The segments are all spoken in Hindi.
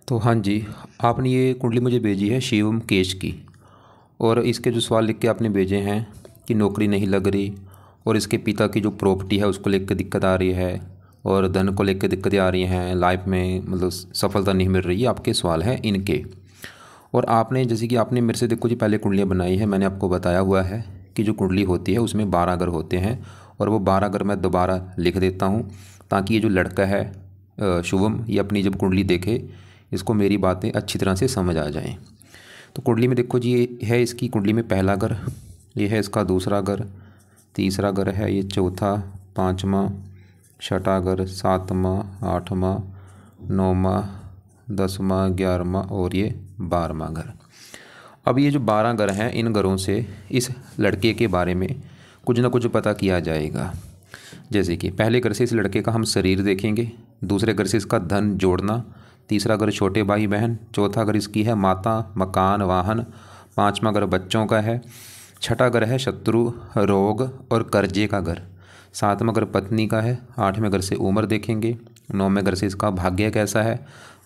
तो हाँ जी, आपने ये कुंडली मुझे भेजी है शिवम केश की। और इसके जो सवाल लिख के आपने भेजे हैं कि नौकरी नहीं लग रही और इसके पिता की जो प्रॉपर्टी है उसको लेकर दिक्कत आ रही है और धन को लेकर दिक्कतें आ रही हैं, लाइफ में मतलब सफलता नहीं मिल रही है, आपके सवाल हैं इनके। और आपने जैसे कि आपने मेरे से देखो जी पहले कुंडलियाँ बनाई है, मैंने आपको बताया हुआ है कि जो कुंडली होती है उसमें 12 घर होते हैं। और वो 12 घर मैं दोबारा लिख देता हूँ ताकि ये जो लड़का है शुभम, ये अपनी जब कुंडली देखे इसको मेरी बातें अच्छी तरह से समझ आ जाएं। तो कुंडली में देखो जी, ये है इसकी कुंडली में पहला घर, ये है इसका दूसरा घर, तीसरा घर है ये चौथा, पाँचवा, छठा घर, सातवां, आठवां, नौवां, 10वां, 11वां और ये 12वां घर। अब ये जो 12 घर हैं, इन घरों से इस लड़के के बारे में कुछ ना कुछ पता किया जाएगा। जैसे कि पहले घर से इस लड़के का हम शरीर देखेंगे, दूसरे घर से इसका धन जोड़ना, तीसरा घर छोटे भाई बहन, चौथा घर इसकी है माता, मकान, वाहन, पांचवा घर बच्चों का है, छठा घर है शत्रु, रोग और कर्जे का घर, सातवां घर पत्नी का है, आठवें घर से उम्र देखेंगे, नौवें घर से इसका भाग्य कैसा है,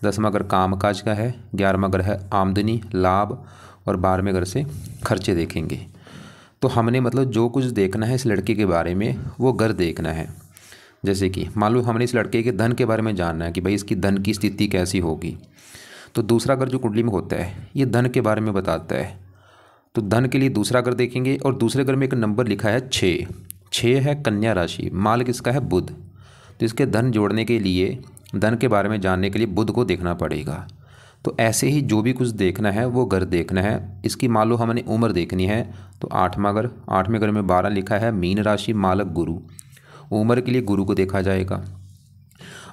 10वां घर कामकाज का है, 11वां घर है आमदनी लाभ और 12वें घर से खर्चे देखेंगे। तो हमने मतलब जो कुछ देखना है इस लड़के के बारे में वो घर देखना है। जैसे कि मान लो हमने इस लड़के के धन के बारे में जानना है कि भाई इसकी धन की स्थिति कैसी होगी, तो दूसरा घर जो कुंडली में होता है ये धन के बारे में बताता है। तो धन के लिए दूसरा घर देखेंगे और दूसरे घर में एक नंबर लिखा है 6, 6 है कन्या राशि, मालिक इसका है बुध। तो इसके धन जोड़ने के लिए, धन के बारे में जानने के लिए बुध को देखना पड़ेगा। तो ऐसे ही जो भी कुछ देखना है वो घर देखना है। इसकी मान लो हमने उम्र देखनी है तो आठवां घर, आठवें घर में 12 लिखा है मीन राशि, मालक गुरु, उम्र के लिए गुरु को देखा जाएगा।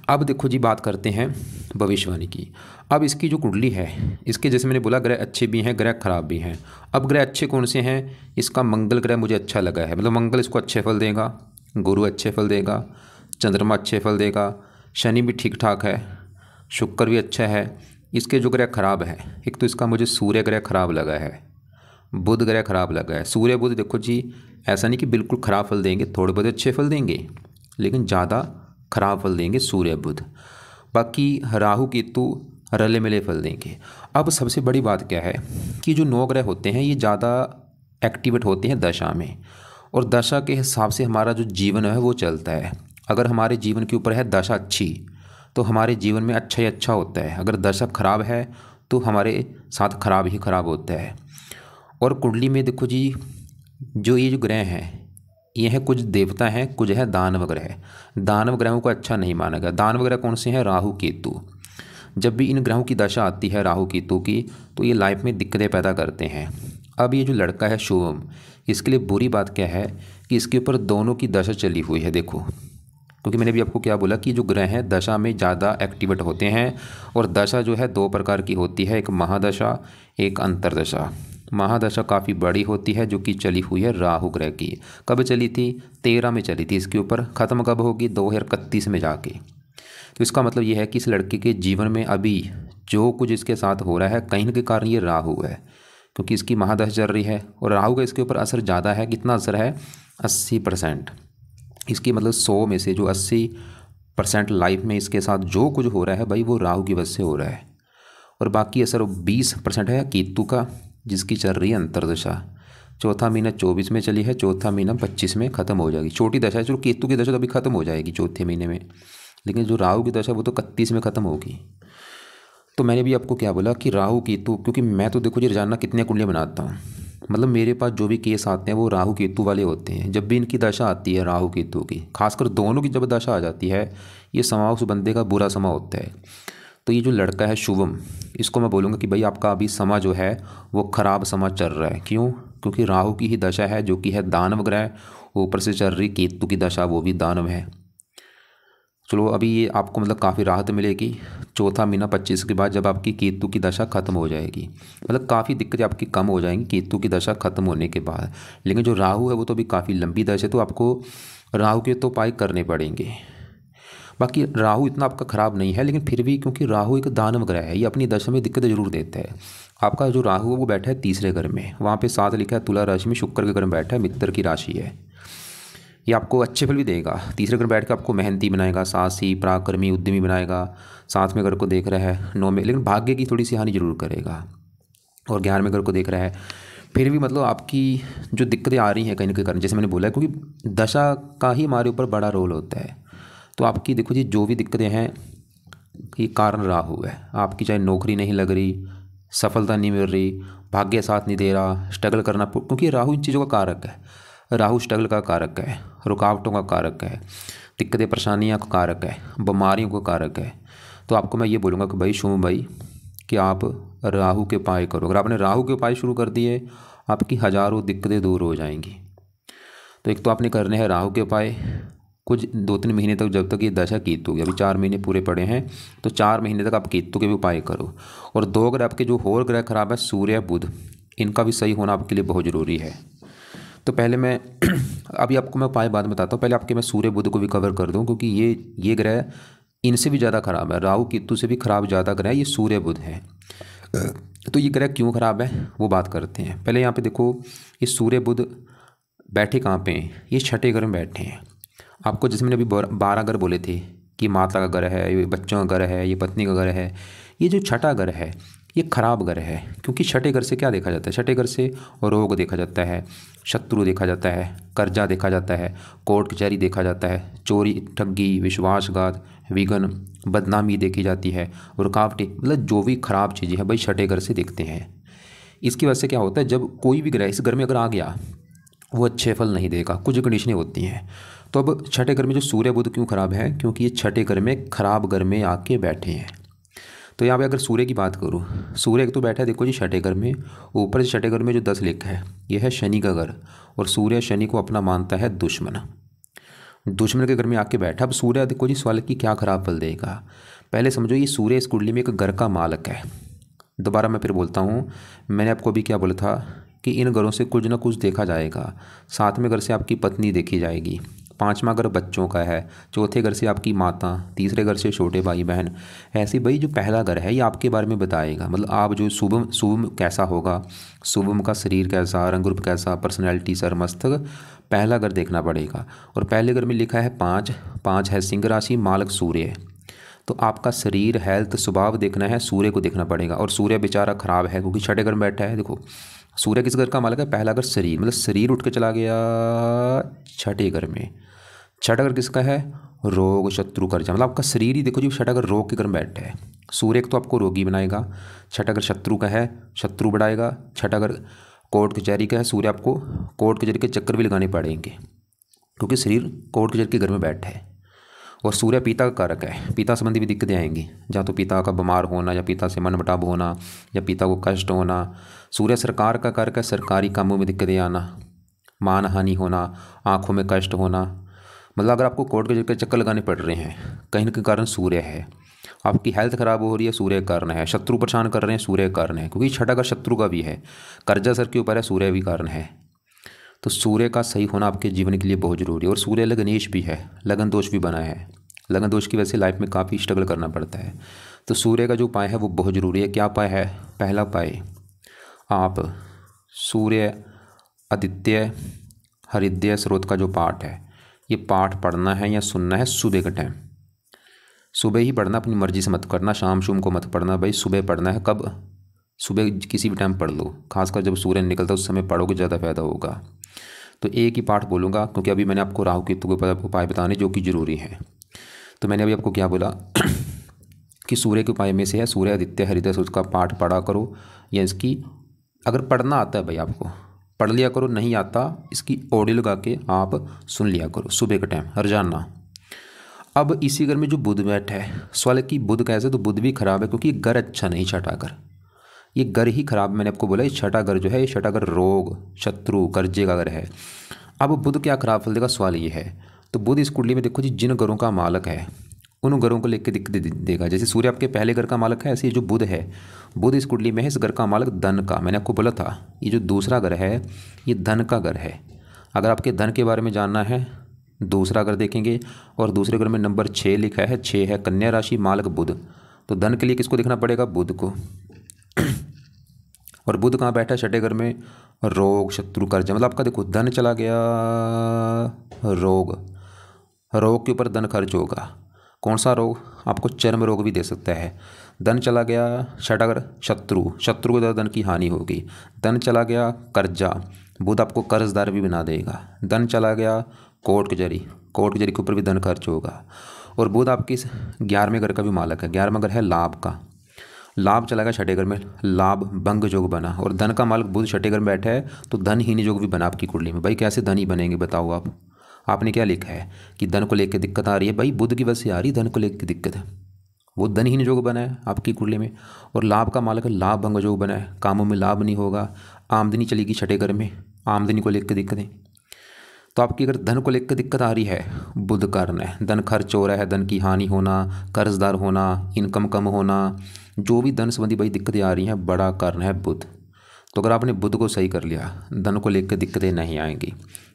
अब देखो जी, बात करते हैं भविष्यवाणी की। अब इसकी जो कुंडली है, इसके जैसे मैंने बोला ग्रह अच्छे भी हैं, ग्रह खराब भी हैं। अब ग्रह अच्छे कौन से हैं? इसका मंगल ग्रह मुझे अच्छा लगा है, मतलब मंगल इसको अच्छे फल देगा, गुरु अच्छे फल देगा, चंद्रमा अच्छे फल देगा, शनि भी ठीक ठाक है, शुक्र भी अच्छा है। इसके जो ग्रह खराब है, एक तो इसका मुझे सूर्य ग्रह खराब लगा है, बुध ग्रह खराब लगा है। सूर्य बुध देखो जी, ऐसा नहीं कि बिल्कुल खराब फल देंगे, थोड़े बहुत अच्छे फल देंगे लेकिन ज़्यादा खराब फल देंगे सूर्य बुध। बाकी राहु केतु रले मिले फल देंगे। अब सबसे बड़ी बात क्या है कि जो 9 ग्रह होते हैं ये ज़्यादा एक्टिवेट होते हैं दशा में, और दशा के हिसाब से हमारा जो जीवन है वो चलता है। अगर हमारे जीवन के ऊपर है दशा अच्छी तो हमारे जीवन में अच्छा ही अच्छा होता है, अगर दशा खराब है तो हमारे साथ खराब ही खराब होता है। और कुंडली में देखो जी, जो ये जो ग्रह हैं ये हैं कुछ देवता हैं, कुछ है दानव ग्रह। दानव ग्रहों को अच्छा नहीं माना गया। दानव ग्रह कौन से हैं? राहु केतु। जब भी इन ग्रहों की दशा आती है राहु केतु की तो ये लाइफ में दिक्कतें पैदा करते हैं। अब ये जो लड़का है शुभम, इसके लिए बुरी बात क्या है कि इसके ऊपर दोनों की दशा चली हुई है। देखो, क्योंकि मैंने भी आपको क्या बोला कि जो ग्रह हैं दशा में ज़्यादा एक्टिवेट होते हैं, और दशा जो है 2 प्रकार की होती है, एक महादशा, एक अंतरदशा। महादशा काफ़ी बड़ी होती है जो कि चली हुई है राहु ग्रह की। कब चली थी? 13 में चली थी। इसके ऊपर ख़त्म कब होगी? 2031 में जाके। तो इसका मतलब ये है कि इस लड़के के जीवन में अभी जो कुछ इसके साथ हो रहा है कहीं के कारण ये राहु है, क्योंकि इसकी महादशा चल रही है और राहु का इसके ऊपर असर ज़्यादा है। कितना असर है? 80%। इसकी मतलब 100 में से जो 80% लाइफ में इसके साथ जो कुछ हो रहा है भाई वो राहु की वजह से हो रहा है। और बाकी असर 20% है केतु का, जिसकी चल रही है अंतरदशा। चौथा महीना 24 में चली है, चौथा महीना 25 में ख़त्म हो जाएगी। छोटी दशा है, चलो केतु की दशा तो अभी ख़त्म हो जाएगी चौथे महीने में, लेकिन जो राहु की दशा वो तो 31 में ख़त्म होगी। तो मैंने भी आपको क्या बोला कि राहु केतु, क्योंकि मैं तो देखो जी रोजाना कितने कुंडलियाँ बनाता हूँ, मतलब मेरे पास जो भी केस आते हैं वो राहु केतु वाले होते हैं। जब भी इनकी दशा आती है राहु केतु की, खासकर दोनों की जब दशा आ जाती है, ये समा उस बंदे का बुरा समा होता है। तो ये जो लड़का है शुभम, इसको मैं बोलूँगा कि भाई आपका अभी समा जो है वो ख़राब समा चल रहा है। क्यों? क्योंकि राहु की ही दशा है जो कि है दानव ग्रह, ऊपर से चल रही केतु की दशा, वो भी दानव है। चलो अभी ये आपको मतलब काफ़ी राहत मिलेगी चौथा महीना 25 के बाद, जब आपकी केतु की दशा खत्म हो जाएगी। मतलब काफ़ी दिक्कतें आपकी कम हो जाएंगी केतु की दशा खत्म होने के बाद। लेकिन जो राहु है वो तो अभी काफ़ी लंबी दशा है, तो आपको राहु के तो उपाय करने पड़ेंगे। बाकी राहु इतना आपका ख़राब नहीं है, लेकिन फिर भी क्योंकि राहु एक दानव ग्रह है, ये अपनी दशा में दिक्कतें जरूर देता है। आपका जो राहु है वो बैठा है तीसरे घर में, वहाँ पे 7 लिखा है तुला राशि में, शुक्र के घर में बैठा है, मित्र की राशि है। ये आपको अच्छे फल भी देगा। तीसरे घर में बैठ के आपको मेहनती बनाएगा, साहसी, पराक्रमी, उद्यमी बनाएगा। साथ में घर को देख रहा है 9 में, लेकिन भाग्य की थोड़ी सी हानि जरूर करेगा। और 11वें घर को देख रहा है, फिर भी मतलब आपकी जो दिक्कतें आ रही हैं कहीं ना कहीं कारण, जैसे मैंने बोला है, क्योंकि दशा का ही हमारे ऊपर बड़ा रोल होता है। तो आपकी देखो जी जो भी दिक्कतें हैं, ये कारण राहु है। आपकी चाहे नौकरी नहीं लग रही, सफलता नहीं मिल रही, भाग्य साथ नहीं दे रहा, स्ट्रगल करना, क्योंकि राहु इन चीज़ों का कारक है। राहु स्ट्रगल का कारक है, रुकावटों का कारक है, दिक्कतें परेशानियाँ का कारक है, बीमारियों का कारक है। तो आपको मैं ये बोलूँगा कि भाई शुभ भाई कि आप राहु के उपाय करो। अगर आपने राहु के उपाय शुरू कर दिए, आपकी हज़ारों दिक्कतें दूर हो जाएंगी। तो एक तो आपने करने हैं राहु के उपाय कुछ 2-3 महीने तक, जब तक ये दशा केतु की, अभी 4 महीने पूरे पड़े हैं, तो 4 महीने तक आप केतु के भी उपाय करो। और 2 ग्रह आपके जो और ग्रह खराब है, सूर्य बुध, इनका भी सही होना आपके लिए बहुत ज़रूरी है। तो पहले मैं अभी आपको मैं उपाय बाद में बताता हूँ, पहले आपके मैं सूर्य बुध को भी कवर कर दूँ, क्योंकि ये ग्रह इनसे भी ज़्यादा खराब है। राहु केतु से भी खराब ज़्यादा ग्रह ये सूर्य बुध है। तो ये ग्रह क्यों खराब है वो बात करते हैं। पहले यहाँ पे देखो, ये सूर्य बुध बैठे कहाँ पे हैं, ये छठे घर में बैठे हैं। आपको जैसे मैंने अभी 12 घर बोले थे कि माता का घर है, ये बच्चों का घर है, ये पत्नी का घर है, ये जो छठा घर है ये खराब घर है। क्योंकि छठे घर से क्या देखा जाता है, छठे घर से रोग देखा जाता है, शत्रु देखा जाता है, कर्जा देखा जाता है, कोर्ट कचहरी देखा जाता है, चोरी, ठगी, विश्वासघात, विघ्न, बदनामी देखी जाती है, रुकावटें, मतलब जो भी खराब चीज़ें हैं भाई छठे घर से दिखते हैं। इसकी वजह से क्या होता है, जब कोई भी ग्रह इस घर में अगर आ गया वो अच्छे फल नहीं देगा, कुछ कंडीशनें होती हैं। तो अब छठे घर में जो सूर्य बुध क्यों खराब है, क्योंकि ये छठे घर में खराब घर में आके बैठे हैं। तो यहाँ पे अगर सूर्य की बात करूँ, सूर्य एक तो बैठा है देखो जी छठे घर में, ऊपर से छठे घर में जो 10 लिखा है यह है शनि का घर, और सूर्य शनि को अपना मानता है दुश्मन, दुश्मन के घर में आके बैठा। अब सूर्य देखो जी सवाल की क्या खराब फल देगा। पहले समझो ये सूर्य इस कुंडली में एक घर का मालक है। दोबारा मैं फिर बोलता हूँ, मैंने आपको अभी क्या बोला था कि इन घरों से कुछ ना कुछ देखा जाएगा। 7वें घर से आपकी पत्नी देखी जाएगी, 5वां घर बच्चों का है, चौथे घर से आपकी माता, तीसरे घर से छोटे भाई बहन। ऐसे भाई जो पहला घर है ये आपके बारे में बताएगा, मतलब आप जो शुभम कैसा होगा, शुभम का शरीर कैसा, रंग रूप कैसा, पर्सनैलिटी, सर मस्तक, पहला घर देखना पड़ेगा। और पहले घर में लिखा है 5 है सिंह राशि, मालक सूर्य। तो आपका शरीर, हेल्थ, स्वभाव देखना है, सूर्य को देखना पड़ेगा। और सूर्य बेचारा खराब है क्योंकि छठे घर में बैठा है। देखो सूर्य किस घर का मालक है, पहला घर शरीर, मतलब शरीर उठ के चला गया छठे घर में। छठा घर किसका है, रोग, शत्रु, कर्जा, मतलब आपका शरीर ही देखो जी छठा घर रोग के घर में बैठा है। सूर्य एक तो आपको रोगी बनाएगा, छठा घर शत्रु का है, शत्रु बढ़ाएगा। छठा घर कोर्ट कचहरी का है, सूर्य आपको कोर्ट कचहरी के चक्कर भी लगाने पड़ेंगे क्योंकि शरीर कोर्ट कचहरी के घर में बैठा है। और सूर्य पिता का कारक है, पिता संबंधी भी दिक्कतें आएंगी, जहाँ तो पिता का बीमार होना, या पिता से मनमुटाव होना, या पिता को कष्ट होना। सूर्य सरकार का कारक है, सरकारी कामों में दिक्कतें आना, मान हानि होना, आँखों में कष्ट होना। मतलब अगर आपको कोर्ट के चक्कर लगाने पड़ रहे हैं कहीं ना कहीं कारण सूर्य है। आपकी हेल्थ खराब हो रही है, सूर्य का कारण है। शत्रु परेशान कर रहे हैं, सूर्य का कारण है, क्योंकि छठा घर शत्रु का भी है, कर्जा सर के ऊपर है, सूर्य भी कारण है। तो सूर्य का सही होना आपके जीवन के लिए बहुत जरूरी है। और सूर्य लगनेश भी है, लगन दोष भी बना है, लगन दोष की वजह से लाइफ में काफ़ी स्ट्रगल करना पड़ता है। तो सूर्य का जो उपाय है वो बहुत ज़रूरी है। क्या उपाय है, पहला उपाय, आप सूर्य आदित्य हरिद्य स्रोत का जो पाठ है ये पाठ पढ़ना है या सुनना है सुबह के टाइम। सुबह ही पढ़ना, अपनी मर्जी से मत करना, शाम शुम को मत पढ़ना भाई, सुबह पढ़ना है। कब, सुबह किसी भी टाइम पढ़ लो, खासकर जब सूर्य निकलता है उस समय पढ़ोगे ज़्यादा फायदा होगा। तो एक ही पाठ बोलूँगा क्योंकि अभी मैंने आपको राहु केतु के उपाय बताने जो कि ज़रूरी हैं। तो मैंने अभी आपको क्या बोला कि सूर्य के उपाय में से है सूर्य आदित्य हरिद्य सूर्य का पाठ पढ़ा करो, या इसकी अगर पढ़ना आता है भाई आपको पढ़ लिया करो, नहीं आता इसकी ऑडियो लगा के आप सुन लिया करो सुबह के टाइम रोजाना। अब इसी घर में जो बुध बैठा है, सवाल की बुध कैसे, तो बुध भी खराब है क्योंकि घर अच्छा नहीं, छठा घर, ये घर ही खराब। मैंने आपको बोला ये छठा घर जो है, ये छठा घर रोग, शत्रु, कर्जे का घर है। अब बुध क्या खराब फल देगा, सवाल ये है। तो बुध इस कुंडली में देखो जी जिन घरों का मालक है उन घरों को लेकर दिक्कत देगा। जैसे सूर्य आपके पहले घर का मालक है, ऐसे जो बुध है, बुध इस कुंडली में है इस घर का मालक धन का। मैंने आपको बोला था ये जो दूसरा घर है ये धन का घर है। अगर आपके धन के बारे में जानना है दूसरा घर देखेंगे, और दूसरे घर में नंबर 6 लिखा है, 6 है कन्या राशि, मालक बुध। तो धन के लिए किसको देखना पड़ेगा, बुध को। और बुध कहाँ बैठा है? छठे घर में। रोग, शत्रु, कर्ज, मतलब आपका देखो धन चला गया, रोग, रोग के ऊपर धन खर्च होगा। कौन सा रोग? आपको चर्म रोग भी दे सकता है। धन चला गया, छठा घर, शत्रु, शत्रु को ज़्यादा धन की हानि होगी। धन चला गया, कर्जा, बुध आपको कर्जदार भी बना देगा। धन चला गया, कोर्ट कचहरी, कोर्ट कचहरी के ऊपर भी धन खर्च होगा। और बुध आपकी 11वें घर का भी मालक है। 11वां घर है लाभ का, लाभ चला गया छठे घर में, लाभ भंग योग बना। और धन का मालक बुध छठे घर में बैठा है तो धनहीन योग भी बना आपकी कुंडली में। भाई कैसे धन ही बनेंगे बताओ आप? आपने क्या लिखा है कि धन को लेकर दिक्कत आ रही है? भाई बुध की वजह से आ रही धन को लेकर दिक्कत है। वो धनहीन योग बना है आपकी कुंडली में। और लाभ का मालक है, लाभ भंग योग बना है, कामों में लाभ नहीं होगा, आमदनी चलेगी छठे घर में, आमदनी को लेकर दिक्कतें। तो आपकी अगर धन को लेकर दिक्कत आ रही है, बुध कारण है, धन खर्च हो रहा है, धन की हानि होना, कर्जदार होना, इनकम कम होना, जो भी धन संबंधी भाई दिक्कतें आ रही हैं, बड़ा कारण है बुध। तो अगर आपने बुध को सही कर लिया, धन को लेकर दिक्कतें नहीं आएंगी,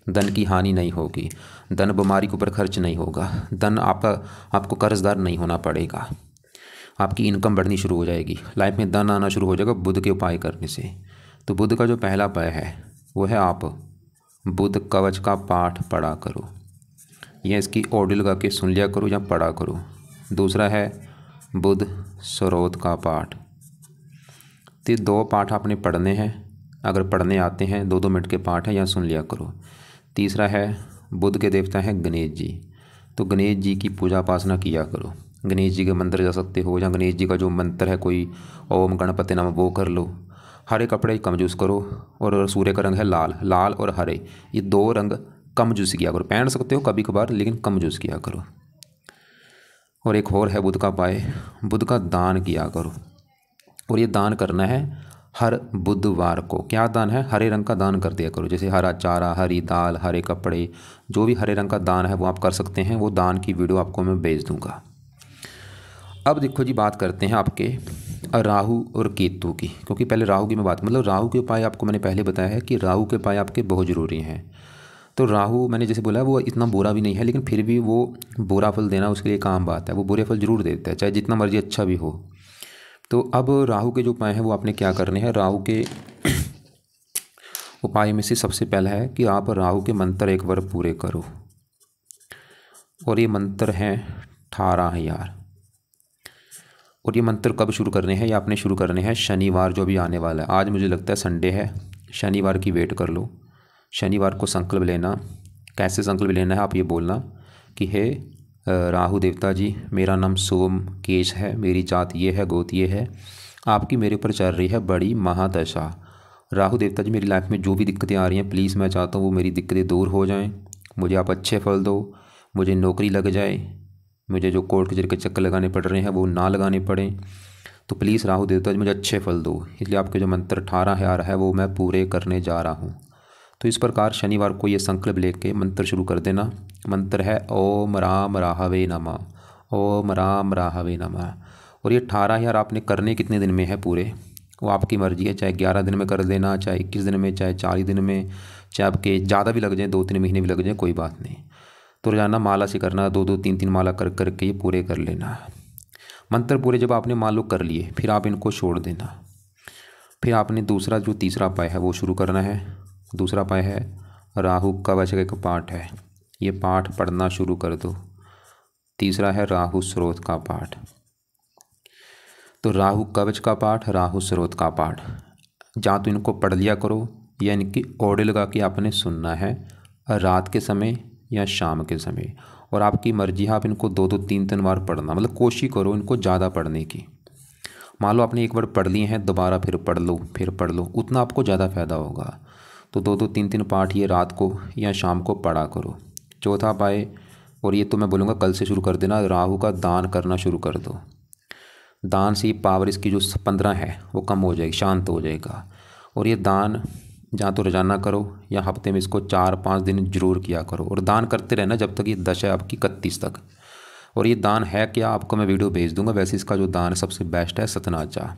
धन की हानि नहीं होगी, धन बीमारी के ऊपर खर्च नहीं होगा, धन आपको कर्जदार नहीं होना पड़ेगा, आपकी इनकम बढ़नी शुरू हो जाएगी, लाइफ में धन आना शुरू हो जाएगा बुध के उपाय करने से। तो बुध का जो पहला उपाय है वो है आप बुध कवच का पाठ पढ़ा करो, या इसकी ऑडियो लगा के सुन लिया करो या पढ़ा करो। दूसरा है बुध स्रोत का पाठ। तो 2 पाठ आपने पढ़ने हैं, अगर पढ़ने आते हैं 2-2 मिनट के पाठ है, या सुन लिया करो। तीसरा है बुध के देवता हैं गणेश जी, तो गणेश जी की पूजा उपासना किया करो। गणेश जी के मंदिर जा सकते हो, या गणेश जी का जो मंत्र है कोई ओम गणपति नमः वो कर लो। हरे कपड़े कम यूज़ करो, और सूर्य का रंग है लाल, लाल और हरे, ये 2 रंग कम यूज़ किया करो। पहन सकते हो कभी कभार, लेकिन कम यूज़ किया करो। और एक और है बुध का उपाय, बुध का दान किया करो। और ये दान करना है हर बुधवार को। क्या दान है? हरे रंग का दान कर दिया करो, जैसे हरा चारा, हरी दाल, हरे कपड़े, जो भी हरे रंग का दान है वो आप कर सकते हैं। वो दान की वीडियो आपको मैं भेज दूंगा। अब देखो जी, बात करते हैं आपके राहु और केतु की, क्योंकि पहले राहु की मैं बात, मतलब राहु के उपाय आपको मैंने पहले बताया है कि राहु के उपाय आपके बहुत ज़रूरी हैं। तो राहु मैंने जैसे बोला वो इतना बुरा भी नहीं है, लेकिन फिर भी वो बुरा फल देना उसके लिए काम बात है, वो बुरे फल जरूर देता है, चाहे जितना मर्जी अच्छा भी हो। तो अब राहु के जो उपाय हैं वो आपने क्या करने हैं? राहु के उपाय में से सबसे पहला है कि आप राहु के मंत्र एक बार पूरे करो। और ये मंत्र हैं 18,000। और ये मंत्र कब शुरू करने हैं? ये आपने शुरू करने हैं शनिवार जो भी आने वाला है। आज मुझे लगता है संडे है, शनिवार की वेट कर लो। शनिवार को संकल्प लेना। कैसे संकल्प लेना है? आप ये बोलना कि हे राहु देवता जी, मेरा नाम सोम केश है, मेरी जात ये है, गोत ये है, आपकी मेरे ऊपर चल रही है बड़ी महादशा। राहु देवता जी, मेरी लाइफ में जो भी दिक्कतें आ रही हैं, प्लीज़ मैं चाहता हूँ वो मेरी दिक्कतें दूर हो जाएं, मुझे आप अच्छे फल दो, मुझे नौकरी लग जाए, मुझे जो कोर्ट कचहरी के चक्कर लगाने पड़ रहे हैं वो ना लगाने पड़ें। तो प्लीज़ राहु देवता जी मुझे अच्छे फल दो। इसलिए आपके जो मंत्र 18,000 है वो मैं पूरे करने जा रहा हूँ। तो इस प्रकार शनिवार को ये संकल्प लेके मंत्र शुरू कर देना। मंत्र है ओम राम राहवे नमः, ओम राम राहवे नमः। और ये 18,000 आपने करने कितने दिन में है पूरे, वो आपकी मर्जी है, चाहे 11 दिन में कर देना, चाहे 21 दिन में, चाहे 40 दिन में, चाहे आपके ज़्यादा भी लग जाए, 2-3 महीने भी लग जाए, कोई बात नहीं। तो रोजाना माला से करना, 2-2, 3-3 माला कर करके ये पूरे कर लेना। मंत्र पूरे जब आपने मान लो कर लिए, फिर आप इनको छोड़ देना। फिर आपने दूसरा जो तीसरा उपाय है वो शुरू करना है। दूसरा उपाय है राहु कवच का एक पाठ है, ये पाठ पढ़ना शुरू कर दो। तीसरा है राहु स्रोत का पाठ। तो राहु कवच का पाठ, राहु स्रोत का पाठ, जहाँ तो इनको पढ़ लिया करो या इनकी ऑडियो लगा के आपने सुनना है, रात के समय या शाम के समय। और आपकी मर्जी है, आप इनको 2-2, 3-3 बार पढ़ना, मतलब कोशिश करो इनको ज़्यादा पढ़ने की। मान लो आपने एक बार पढ़ लिए हैं, दोबारा फिर पढ़ लो, फिर पढ़ लो, उतना आपको ज़्यादा फ़ायदा होगा। तो 2-2, 3-3 पाठ ये रात को या शाम को पढ़ा करो। चौथा उपाय, और ये तो मैं बोलूँगा कल से शुरू कर देना, राहु का दान करना शुरू कर दो। दान से पावर इसकी जो 15 है वो कम हो जाएगी, शांत हो जाएगा। और ये दान जहाँ तो रोजाना करो या हफ्ते में इसको 4-5 दिन जरूर किया करो। और दान करते रहना जब तक ये दशा है आपकी 31 तक। और ये दान है क्या, आपको मैं वीडियो भेज दूंगा। वैसे इसका जो दान है सबसे बेस्ट है सतनाजा।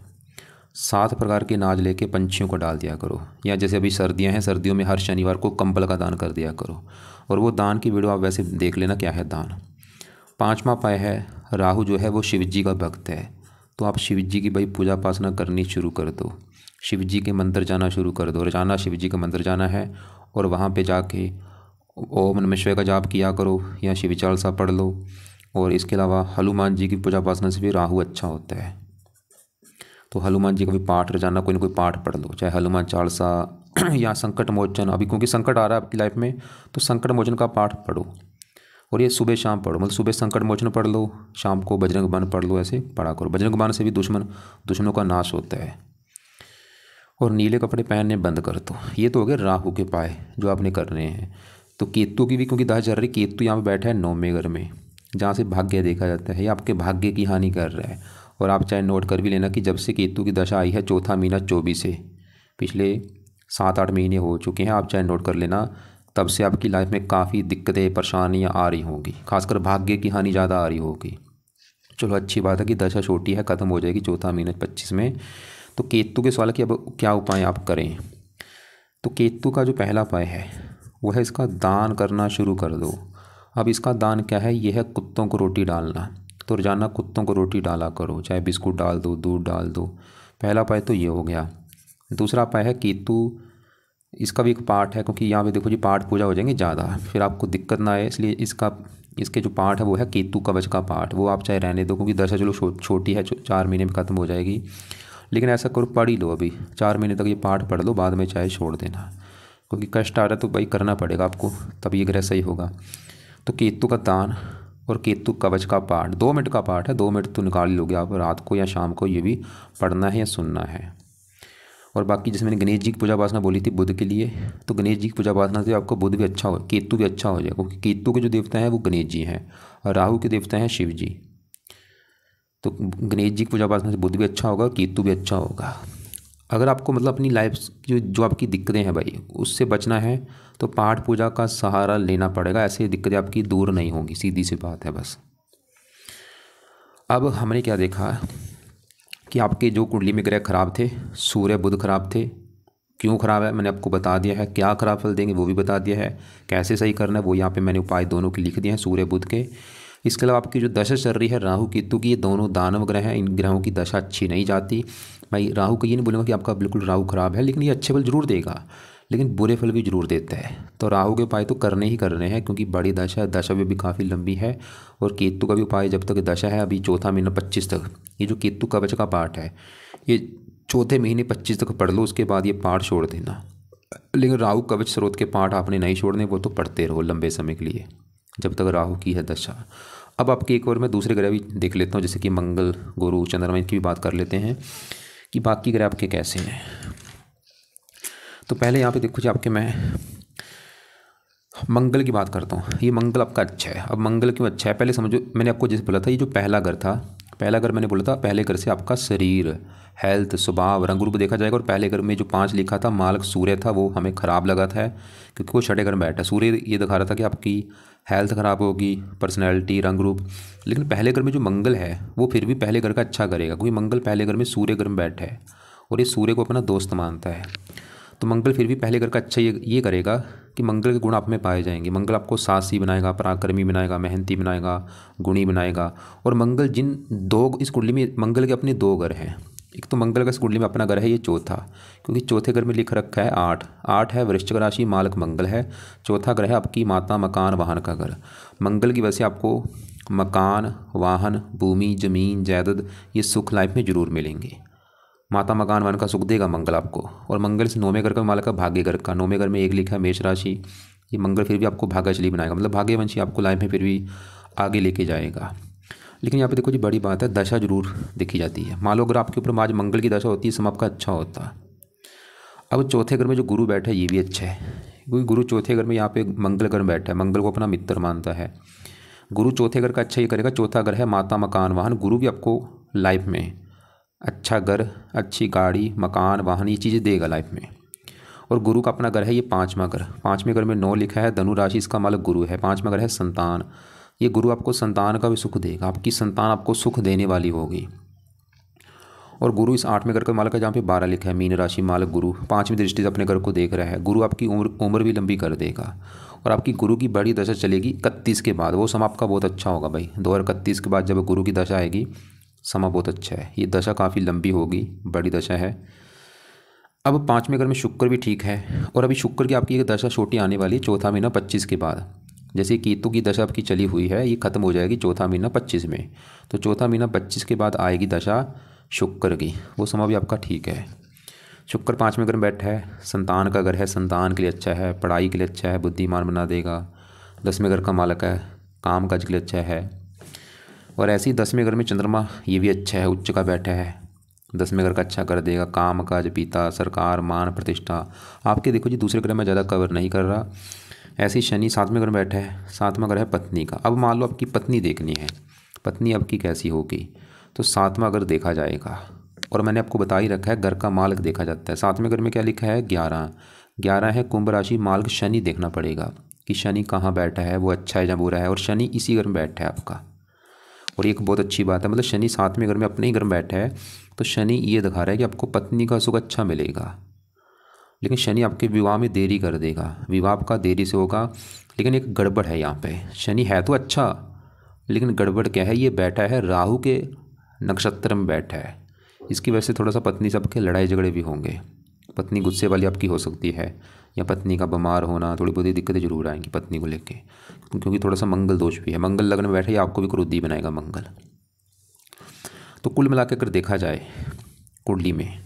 7 प्रकार के अनाज लेके पंछियों को डाल दिया करो, या जैसे अभी सर्दियां हैं, सर्दियों में हर शनिवार को कंबल का दान कर दिया करो। और वो दान की वीडियो आप वैसे देख लेना क्या है दान। 5वां उपाय है, राहु जो है वो शिव जी का भक्त है, तो आप शिव जी की भाई पूजा उपासना करनी शुरू कर दो। शिव जी के मंदिर जाना शुरू कर दो। रोजाना शिव जी का मंदिर जाना है और वहाँ पे जाके ओम नमः शिवाय का जाप किया करो या शिव चालीसा पढ़ लो। और इसके अलावा हनुमान जी की पूजा उपासना से भी राहु अच्छा होता है, तो हनुमान जी का भी पाठ रोजाना कोई ना कोई पाठ पढ़ लो, चाहे हनुमान चालीसा या संकट मोचन। अभी क्योंकि संकट आ रहा है आपकी लाइफ में, तो संकट मोचन का पाठ पढ़ो और ये सुबह शाम पढ़ो। मतलब सुबह संकट मोचन पढ़ लो, शाम को बजरंग बाण पढ़ लो, ऐसे पढ़ा करो। बजरंग बाण से भी दुश्मनों का नाश होता है। और नीले कपड़े पहनने बंद कर दो। ये तो हो गए राहु के उपाय जो आपने करने हैं। तो केतु की भी क्योंकि दशा चल रही, केतु यहाँ पे बैठा है 9वें घर में, जहाँ से भाग्य देखा जाता है। ये आपके भाग्य की हानि कर रहा है। और आप चाहे नोट कर भी लेना कि जब से केतु की दशा आई है, चौथा महीना 24 से, पिछले 7-8 महीने हो चुके हैं, आप चाहे नोट कर लेना, तब से आपकी लाइफ में काफ़ी दिक्कतें परेशानियाँ आ रही होंगी, खासकर भाग्य की हानि ज़्यादा आ रही होगी। चलो अच्छी बात है कि दशा छोटी है, ख़त्म हो जाएगी चौथा महीना 25 में। तो केतु के सवाल कि अब क्या उपाय आप करें। तो केतु का जो पहला उपाय है वो है इसका दान करना शुरू कर दो। अब इसका दान क्या है, ये है कुत्तों को रोटी डालना। तो रोजाना कुत्तों को रोटी डाला करो, चाहे बिस्कुट डाल दो, दूध डाल दो। पहला उपाय तो ये हो गया। दूसरा उपाय है केतु, इसका भी एक पाठ है, क्योंकि यहाँ पे देखो जी पाठ पूजा हो जाएंगे ज़्यादा, फिर आपको दिक्कत ना आए, इसलिए इसके जो पाठ है वो है केतु कवच का पाठ। वो आप चाहे रहने दो, क्योंकि दशा चलो छोटी है, 4 महीने में ख़त्म हो जाएगी। लेकिन ऐसा करो पढ़ ही लो, अभी 4 महीने तक ये पाठ पढ़ लो, बाद में चाहे छोड़ देना, क्योंकि कष्ट आ रहा है तो भाई करना पड़ेगा आपको, तब ये ग्रह सही होगा। तो केतु का दान और केतु कवच का पाठ 2 मिनट का पाठ है, 2 मिनट तो निकाल ही लोगे आप, रात को या शाम को ये भी पढ़ना है या सुनना है। और बाकी जैसे मैंने गणेश जी की पूजा उपासना बोली थी बुध के लिए, तो गणेश जी की पूजा उपासना से आपको बुध भी अच्छा हो, केतु भी अच्छा हो जाएगा, क्योंकि केतु के जो देवता हैं वो गणेश जी हैं और राहु के देवता हैं शिव जी। तो गणेश जी की पूजा उपासना से बुध भी अच्छा होगा और केतु भी अच्छा होगा। अगर आपको मतलब अपनी लाइफ जो आपकी दिक्कतें हैं भाई उससे बचना है, तो पाठ पूजा का सहारा लेना पड़ेगा, ऐसे दिक्कतें आपकी दूर नहीं होंगी, सीधी सी बात है बस। अब हमने क्या देखा कि आपके जो कुंडली में ग्रह खराब थे, सूर्य बुध खराब थे। क्यों खराब है मैंने आपको बता दिया है, क्या खराब फल देंगे वो भी बता दिया है, कैसे सही करना है वो यहाँ पे मैंने उपाय दोनों के लिख दिए हैं, सूर्य बुध के। इसके अलावा आपकी जो दशा चल रही है राहु केतु की, ये दोनों दानव ग्रह हैं, इन ग्रहों की दशा अच्छी नहीं जाती। भाई राहु का ये नहीं बोलूँगा कि आपका बिल्कुल राहु खराब है, लेकिन ये अच्छे फल जरूर देगा, लेकिन बुरे फल भी जरूर देता है। तो राहु के उपाय तो करने ही करने हैं, क्योंकि बड़ी दशा भी काफ़ी लंबी है। और केतु का भी उपाय जब तक दशा है, अभी चौथा महीना 25 तक, ये जो केतु कवच का पाठ है ये चौथे महीने 25 तक पढ़ लो, उसके बाद ये पाठ छोड़ देना। लेकिन राहु कवच स्रोत के पाठ आपने नहीं छोड़ने, वो तो पढ़ते रहो लंबे समय के लिए, जब तक राहु की है दशा। अब आपके एक और मैं दूसरे ग्रह भी देख लेता हूँ, जैसे कि मंगल, गुरु, चंद्रमा, इनकी भी बात कर लेते हैं कि बाकी ग्रह आपके कैसे हैं। तो पहले यहाँ पे देखो जी, आपके मैं मंगल की बात करता हूँ। ये मंगल आपका अच्छा है। अब मंगल क्यों अच्छा है पहले समझो। मैंने आपको जैसे बोला था, ये जो पहला घर था, पहला घर मैंने बोला था, पहले घर से आपका शरीर, हेल्थ, स्वभाव, रंग रूप देखा जाएगा। और पहले घर में जो 5 लिखा था, मालक सूर्य था, वो हमें ख़राब लगा था, क्योंकि वो छठे घर में बैठा। सूर्य ये दिखा रहा था कि आपकी हेल्थ ख़राब होगी, पर्सनैलिटी, रंग रूप। लेकिन पहले घर में जो मंगल है वो फिर भी पहले घर का अच्छा करेगा, क्योंकि मंगल पहले घर में सूर्य घर में बैठा है और ये सूर्य को अपना दोस्त मानता है। तो मंगल फिर भी पहले घर का अच्छा ये करेगा कि मंगल के गुण आप में पाए जाएंगे। मंगल आपको साहसी बनाएगा, पराक्रमी बनाएगा, मेहनती बनाएगा, गुणी बनाएगा। और मंगल इस कुंडली में मंगल के अपने 2 घर हैं। एक तो मंगल का इस कुंडली में अपना घर है ये चौथा, क्योंकि चौथे घर में लिख रखा है 8 है वृश्चिक राशि, मालक मंगल है। चौथा ग्रह है आपकी माता, मकान, वाहन का घर। मंगल की वजह से आपको मकान, वाहन, भूमि, जमीन, जायदाद, ये सुख लाइफ में जरूर मिलेंगे। माता, मकान, वाहन का सुख देगा मंगल आपको। और मंगल से 9वें घर का मालक है भाग्य घर का। 9वें घर में 1 लिखा है मेष राशि। ये मंगल फिर भी आपको भाग्यशाली बनाएगा, मतलब भाग्यवंशी आपको लाइफ में फिर भी आगे लेके जाएगा। लेकिन यहाँ पे देखो जी बड़ी बात है, दशा जरूर देखी जाती है। मान लो अगर आपके ऊपर आज मंगल की दशा होती है, समय आपका अच्छा होता। अब चौथे घर में जो गुरु बैठा है ये भी अच्छा है, क्योंकि गुरु चौथे घर में यहाँ पे मंगल घर में बैठा है, मंगल को अपना मित्र मानता है। गुरु चौथे घर का अच्छा ही करेगा। चौथा घर है माता, मकान, वाहन। गुरु भी आपको लाइफ में अच्छा घर, अच्छी गाड़ी, मकान, वाहन, ये चीज़ें देगा लाइफ में। और गुरु का अपना घर है ये 5वां घर। 5वें घर में 9 लिखा है, धनु राशि, इसका मालक गुरु है। 5वां घर है संतान। ये गुरु आपको संतान का भी सुख देगा, आपकी संतान आपको सुख देने वाली होगी। और गुरु इस 8वें घर का मालक है, जहाँ पे 12 लिखा है, मीन राशि, मालक गुरु 5वीं दृष्टि से अपने घर को देख रहा है। गुरु आपकी उम्र भी लंबी कर देगा। और आपकी गुरु की बड़ी दशा चलेगी 31 के बाद, वो समय आपका बहुत अच्छा होगा भाई। 2031 के बाद जब गुरु की दशा आएगी, समय बहुत अच्छा है। ये दशा काफ़ी लंबी होगी, बड़ी दशा है। अब 5वें घर में शुक्र भी ठीक है, और अभी शुक्र की आपकी एक दशा छोटी आने वाली है चौथा महीना 25 के बाद। जैसे केतु की दशा आपकी चली हुई है, ये खत्म हो जाएगी चौथा महीना 25 में, तो चौथा महीना 25 के बाद आएगी दशा शुक्र की, वो समय भी आपका ठीक है। शुक्र 5वें घर में बैठा है, संतान का घर है, संतान के लिए अच्छा है, पढ़ाई के लिए अच्छा है, बुद्धिमान बना देगा। 10वें घर का मालक है, काम काज के लिए अच्छा है। और ऐसे ही 10वें घर में चंद्रमा, ये भी अच्छा है, उच्च का बैठा है, 10वें घर का अच्छा कर देगा, काम काज, पिता, सरकार, मान प्रतिष्ठा। आपके देखो जी दूसरे ग्रह में ज़्यादा कवर नहीं कर रहा। ऐसे ही शनि 7वें घर में बैठा है, 7वां घर है पत्नी का। अब मान लो आपकी पत्नी देखनी है, पत्नी आपकी कैसी होगी, तो 7वां घर देखा जाएगा। और मैंने आपको बता ही रखा है घर का मालक देखा जाता है। 7वें घर में क्या लिखा है, 11 है कुंभ राशि, मालक शनि देखना पड़ेगा कि शनि कहाँ बैठा है, वो अच्छा है या बुरा है, और शनि इसी घर में बैठा है आपका। और एक बहुत अच्छी बात है, मतलब शनि 7वें घर में अपने ही घर में बैठा है, तो शनि ये दिखा रहा है कि आपको पत्नी का सुख अच्छा मिलेगा। लेकिन शनि आपके विवाह में देरी कर देगा, विवाह आपका देरी से होगा। लेकिन एक गड़बड़ है यहाँ पे, शनि है तो अच्छा, लेकिन गड़बड़ क्या है, ये बैठा है राहु के नक्षत्र में बैठा है। इसकी वजह से थोड़ा सा पत्नी से आपके लड़ाई झगड़े भी होंगे, पत्नी गुस्से वाली आपकी हो सकती है, या पत्नी का बीमार होना, थोड़ी बहुत दिक्कतें जरूर आएंगी पत्नी को लेके, क्योंकि थोड़ा सा मंगल दोष भी है। मंगल लग्न में बैठे ही आपको भी क्रोधी बनाएगा मंगल। तो कुल मिला कर देखा जाए कुंडली में,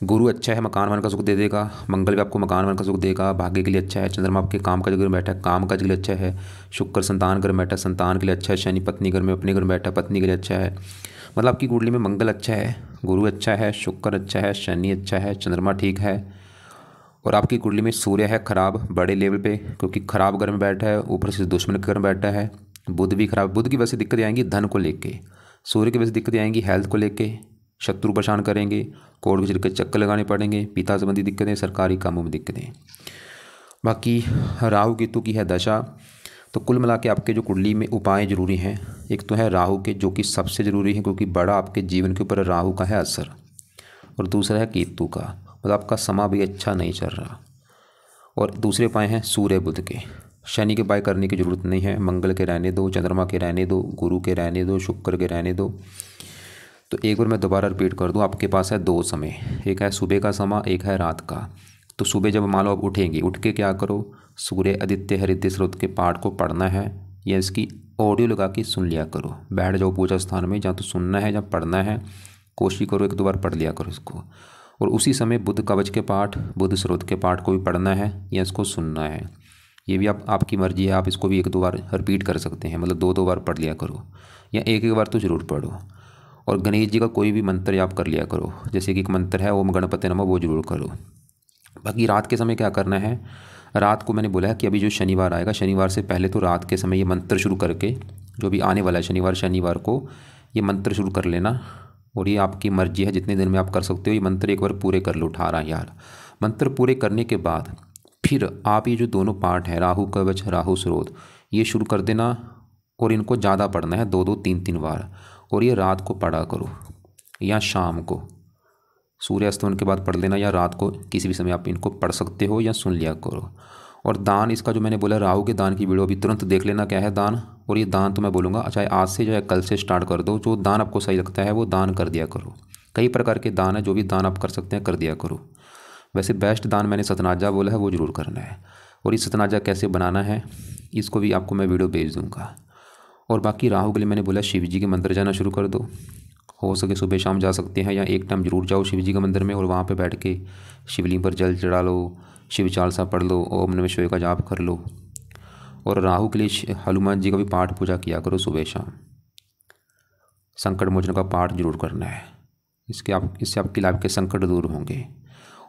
गुरु अच्छा है, मकान वन का सुख दे देगा, मंगल भी आपको मकान वन का सुख देगा, भाग्य के लिए अच्छा है, चंद्रमा आपके काम का घर में बैठा है, काम काज के लिए अच्छा है, शुक्र संतान घर में बैठा है, संतान के लिए अच्छा है, शनि पत्नी घर में अपने घर में बैठा है, पत्नी के लिए अच्छा है। मतलब आपकी कुंडली में मंगल अच्छा है, गुरु अच्छा है, शुक्र अच्छा है, शनि अच्छा है, चंद्रमा ठीक है। और आपकी कुंडली में सूर्य है खराब बड़े लेवल पे, क्योंकि खराब घर में बैठा है, ऊपर से दुश्मन के घर में बैठा है। बुध भी खराब, बुध की वजह से दिक्कतें आएंगी धन को लेके, सूर्य की वजह से दिक्कतें आएंगी हेल्थ को लेके, शत्रु परेशान करेंगे, कोर्ट कचहरी के चक्कर लगाने पड़ेंगे, पिता संबंधी दिक्कतें, सरकारी कामों में दिक्कतें। बाकी राहु केतु की है दशा। तो कुल मिला के आपके जो कुंडली में उपाय जरूरी हैं, एक तो है राहु के, जो कि सबसे ज़रूरी है क्योंकि बड़ा आपके जीवन के ऊपर राहु का है असर, और दूसरा है केतु का, मतलब आपका समा भी अच्छा नहीं चल रहा। और दूसरे उपाय हैं सूर्य बुध के। शनि के उपाय करने की ज़रूरत नहीं है, मंगल के रहने दो, चंद्रमा के रहने दो, गुरु के रहने दो, शुक्र के रहने दो। तो एक बार मैं दोबारा रिपीट कर दूं, आपके पास है दो समय, एक है सुबह का समय, एक है रात का। तो सुबह जब मान लो आप उठेंगे, उठ के क्या करो, सूर्य आदित्य हृदय स्रोत के पाठ को पढ़ना है, या इसकी ऑडियो लगा के सुन लिया करो। बैठ जाओ पूजा स्थान में, जहाँ तो सुनना है या पढ़ना है, कोशिश करो एक दो बार पढ़ लिया करो इसको। और उसी समय बुध कवच के पाठ, बुध स्रोत के पाठ को भी पढ़ना है या इसको सुनना है। ये भी आपकी मर्जी है, आप इसको भी एक दो बार रिपीट कर सकते हैं, मतलब दो दो बार पढ़ लिया करो, या एक एक बार तो ज़रूर पढ़ो। और गणेश जी का कोई भी मंत्र आप कर लिया करो, जैसे कि एक मंत्र है ओम गणपति नमः, वो जरूर करो। बाकी रात के समय क्या करना है, रात को मैंने बोला है कि अभी जो शनिवार आएगा, शनिवार से पहले तो रात के समय ये मंत्र शुरू करके, जो भी आने वाला है शनिवार को ये मंत्र शुरू कर लेना। और ये आपकी मर्जी है, जितने दिन में आप कर सकते हो ये मंत्र एक बार पूरे कर लो 18 यार। मंत्र पूरे करने के बाद फिर आप ये जो दोनों पाठ हैं, राहु कवच, राहु स्रोत, ये शुरू कर देना, और इनको ज़्यादा पढ़ना है, 2-2 3-3 बार। और ये रात को पढ़ा करो या शाम को सूर्यास्तमन के बाद पढ़ लेना, या रात को किसी भी समय आप इनको पढ़ सकते हो या सुन लिया करो। और दान इसका जो मैंने बोला राहु के दान की वीडियो अभी तुरंत देख लेना क्या है दान। और ये दान तो मैं बोलूँगा चाहे आज से चाहे कल से स्टार्ट कर दो, जो दान आपको सही लगता है वो दान कर दिया करो। कई प्रकार के दान है, जो भी दान आप कर सकते हैं कर दिया करो। वैसे बेस्ट दान मैंने सतनाजा बोला है, वो ज़रूर करना है। और ये सतनाजा कैसे बनाना है इसको भी आपको मैं वीडियो भेज दूँगा। और बाकी राहु के लिए मैंने बोला शिव जी के मंदिर जाना शुरू कर दो, हो सके सुबह शाम जा सकते हैं, या एक टाइम जरूर जाओ शिव जी के मंदिर में, और वहाँ पे बैठ के शिवलिंग पर जल चढ़ा लो, शिव चालीसा पढ़ लो, ओम नमः शिवाय का जाप कर लो। और राहु के लिए हनुमान जी का भी पाठ पूजा किया करो सुबह शाम, संकट मोचन का पाठ जरूर करना है। इससे आपकी लाइफ के संकट दूर होंगे।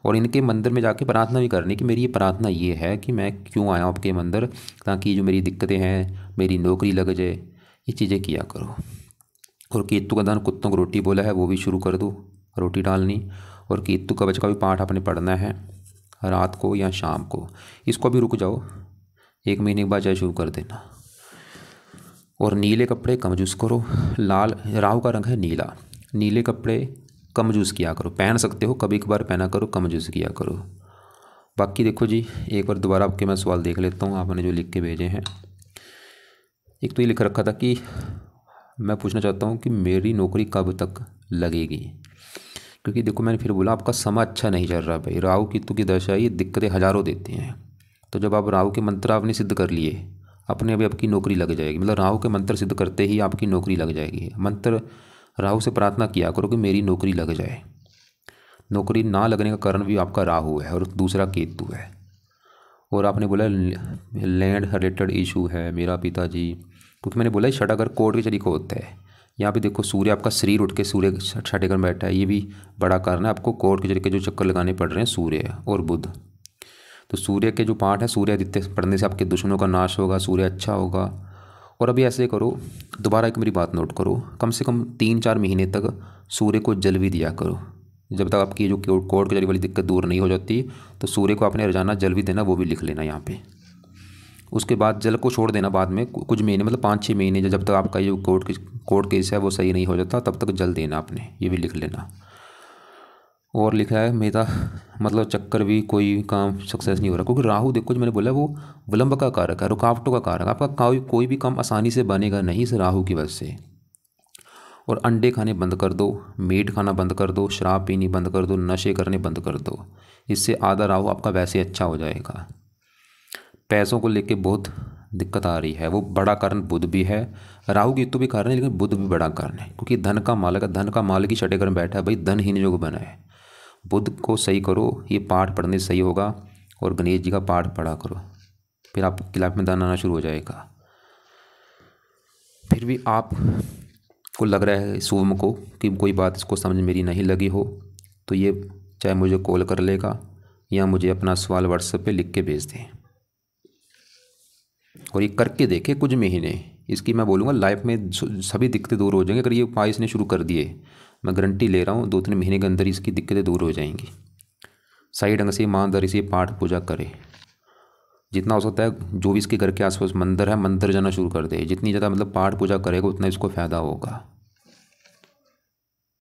और इनके मंदिर में जाके प्रार्थना भी करनी कि मेरी ये प्रार्थना ये है कि मैं क्यों आया हूँ आपके मंदिर, ताकि जो मेरी दिक्कतें हैं, मेरी नौकरी लग जाए, ये चीज़ें किया करो। और केतु का दान कुत्तों को रोटी बोला है, वो भी शुरू कर दो, रोटी डालनी। और केतु कवच का भी पाठ आपने पढ़ना है रात को या शाम को। इसको भी रुक जाओ, 1 महीने के बाद चाहे शुरू कर देना। और नीले कपड़े कम यूज़ करो, लाल, राहु का रंग है नीला, नीले कपड़े कम यूज़ किया करो, पहन सकते हो कभी कभार पहना करो, कम यूज़ किया करो। बाकी देखो जी, एक बार दोबारा आपके मैं सवाल देख लेता हूँ आपने जो लिख के भेजे हैं। एक तो ये लिख रखा था कि मैं पूछना चाहता हूँ कि मेरी नौकरी कब तक लगेगी, क्योंकि देखो मैंने फिर बोला आपका समय अच्छा नहीं चल रहा भाई। राहु केतु की दशा ये दिक्कतें हज़ारों देती हैं। तो जब आप राहु के मंत्र आपने सिद्ध कर लिए, अपने अभी आपकी नौकरी लग जाएगी। मतलब राहु के मंत्र सिद्ध करते ही आपकी नौकरी लग जाएगी। मंत्र राहु से प्रार्थना किया करो कि मेरी नौकरी लग जाए। नौकरी ना लगने का कारण भी आपका राहु है और दूसरा केतु है। और आपने बोला लैंड रिलेटेड इशू है मेरा पिताजी, क्योंकि मैंने बोला छठा घर कोर्ट के तरीके होता है। यहाँ पे देखो सूर्य आपका शरीर उठ के सूर्य छठे घर में बैठा है, ये भी बड़ा कारण है। आपको कोर्ट के तरीके जो चक्कर लगाने पड़ रहे हैं सूर्य और बुध। तो सूर्य के जो पाठ है, सूर्य आदित्य पढ़ने से आपके दुश्मनों का नाश होगा, सूर्य अच्छा होगा। और अभी ऐसे करो, दोबारा एक मेरी बात नोट करो, कम से कम 3-4 महीने तक सूर्य को जल भी दिया करो। जब तक आपकी जो कोर्ट कचहरी वाली दिक्कत दूर नहीं हो जाती, तो सूर्य को आपने रोजाना जल भी देना, वो भी लिख लेना यहाँ पे। उसके बाद जल को छोड़ देना बाद में कुछ महीने, मतलब 5-6 महीने, जब तक आपका ये कोर्ट केस है वो सही नहीं हो जाता, तब तक जल देना आपने, ये भी लिख लेना। और लिखा है मेरा मतलब चक्कर भी कोई काम सक्सेस नहीं हो रहा, क्योंकि राहु देखो जो मैंने बोला वो विलंब का कारक है, रुकावटों का कारक। आपका कोई भी काम आसानी से बनेगा नहीं इस राहु की वजह से। और अंडे खाने बंद कर दो, मीट खाना बंद कर दो, शराब पीनी बंद कर दो, नशे करने बंद कर दो। इससे आधा राहु आपका वैसे अच्छा हो जाएगा। पैसों को लेके बहुत दिक्कत आ रही है, वो बड़ा कारण बुध भी है, राहु केतु भी कारण है, लेकिन बुध भी बड़ा कारण है, क्योंकि धन का मालक है। धन का मालक ही छठे घर में बैठा है भाई, धनहीन योग बना है। बुध को सही करो, ये पाठ पढ़ने से सही होगा। और गणेश जी का पाठ पढ़ा करो, फिर आपकी लाइफ में धन आना शुरू हो जाएगा। फिर भी आप को लग रहा है शुभम को कि कोई बात इसको समझ मेरी नहीं लगी हो, तो ये चाहे मुझे कॉल कर लेगा या मुझे अपना सवाल व्हाट्सएप पे लिख के भेज दें। और ये करके देखे कुछ महीने, इसकी मैं बोलूँगा लाइफ में सभी दिक्कतें दूर हो जाएंगी। अगर ये उपाय इसने शुरू कर दिए, मैं गारंटी ले रहा हूँ 2-3 महीने के अंदर इसकी दिक्कतें दूर हो जाएंगी। सही ढंग से ईमानदारी से पाठ पूजा करे, जितना हो सकता है। जो भी इसके घर के आसपास मंदिर है, मंदिर जाना शुरू कर दे। जितनी ज़्यादा मतलब पाठ पूजा करेगा उतना इसको फ़ायदा होगा।